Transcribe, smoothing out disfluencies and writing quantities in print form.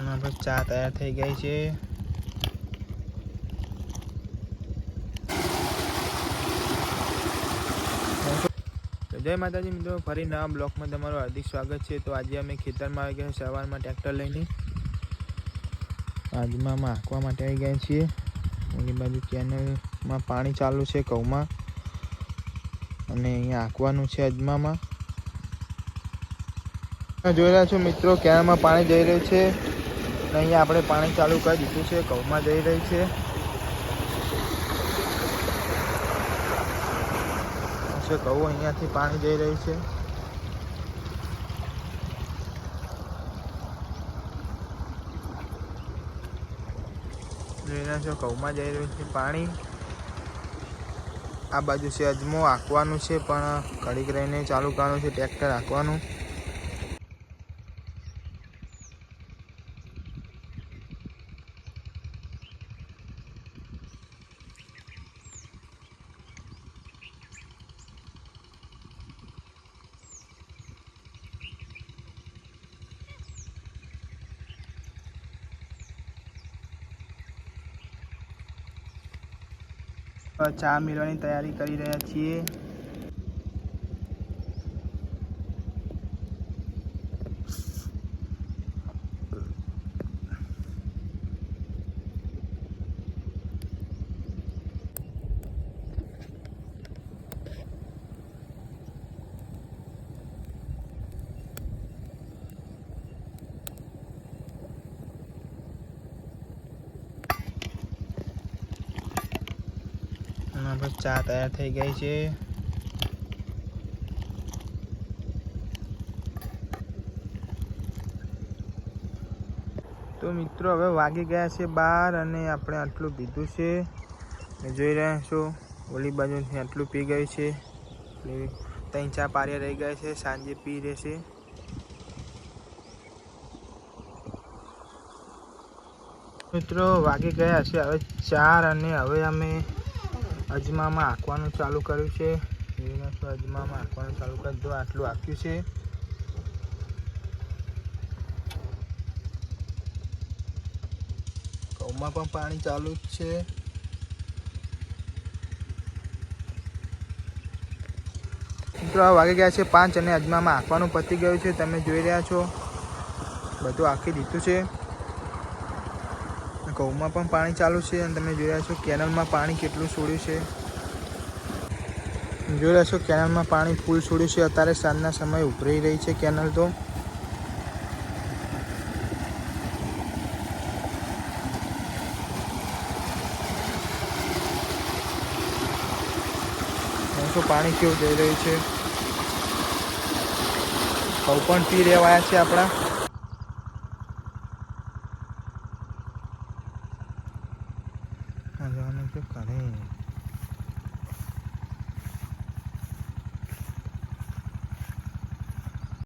આપણે ચા તૈયાર થઈ ગઈ છે। જય માતાજી મિત્રો, ફરી નવા બ્લોકમાં તમારું હાર્દિક સ્વાગત છે। તો આજે અમે ખેતરમાં આવી ગયા સવારમાં ટ્રેક્ટર લઈને આજમાં હાંકવા માટે આવી ગયા છીએ। ઓલી બાજુ કેનલમાં પાણી ચાલુ છે ઘઉંમાં, અને અહીંયા હાંકવાનું છે અજમામાં। જોઈ રહ્યા છો મિત્રો, કેનલમાં પાણી જઈ રહ્યું છે, અને અહીંયા આપણે પાણી ચાલુ કરી દીધું છે, ઘઉંમાં જઈ રહી છે। ઘઉં અહીંયાથી પાણી જઈ રહ્યું છે। જોઈ રહ્યા છો, ઘઉંમાં જઈ રહ્યું છે પાણી। આ બાજુ છે અજમો, હાંકવાનું છે, પણ ઘડીક રહીને ચાલુ કરવાનું છે ટ્રેક્ટર હાંકવાનું। ચા મેળવાની તૈયારી કરી રહ્યા છીએ। આપણે ચા તૈયાર થઈ ગઈ છે। તો મિત્રો હવે વાગી ગયા છે 12, અને આપણે આટલું પીધું છે। જોઈ રહ્યા છો, ઓલી બાજુથી આટલું પી ગયું છે। 3 ચા પારિયા રહી ગયા છે, સાંજે પી રહેશે। મિત્રો વાગી ગયા છે હવે 4, અને હવે અમે અજમામાં હાંકવાનું ચાલુ કર્યું છે। અજમામાં હાંકવાનું ચાલુ કરી દો, આટલું હાંક્યું છે। ઘઉંમાં પણ પાણી ચાલુ જ છે। મિત્રો આ વાગી ગયા છે 5, અને અજમામાં હાંકવાનું પતી ગયું છે। તમે જોઈ રહ્યા છો, બધું હાંકી દીધું છે। ઘઉંમાં પણ પાણી ચાલુ છે, અને તમે જોઈ રહ્યા છો કેનલમાં પાણી કેટલું છોડ્યું છે। જોઈ રહ્યા છો, કેનલમાં પાણી ફૂલ છોડ્યું છે। અત્યારે સાંજના સમયે ઉભરી રહી છે કેનલ। તો પાણી કેવું જઈ રહ્યું છે। ઘઉં પણ પી રહેવાયા છે આપણા। જવાનું છે ઘરે।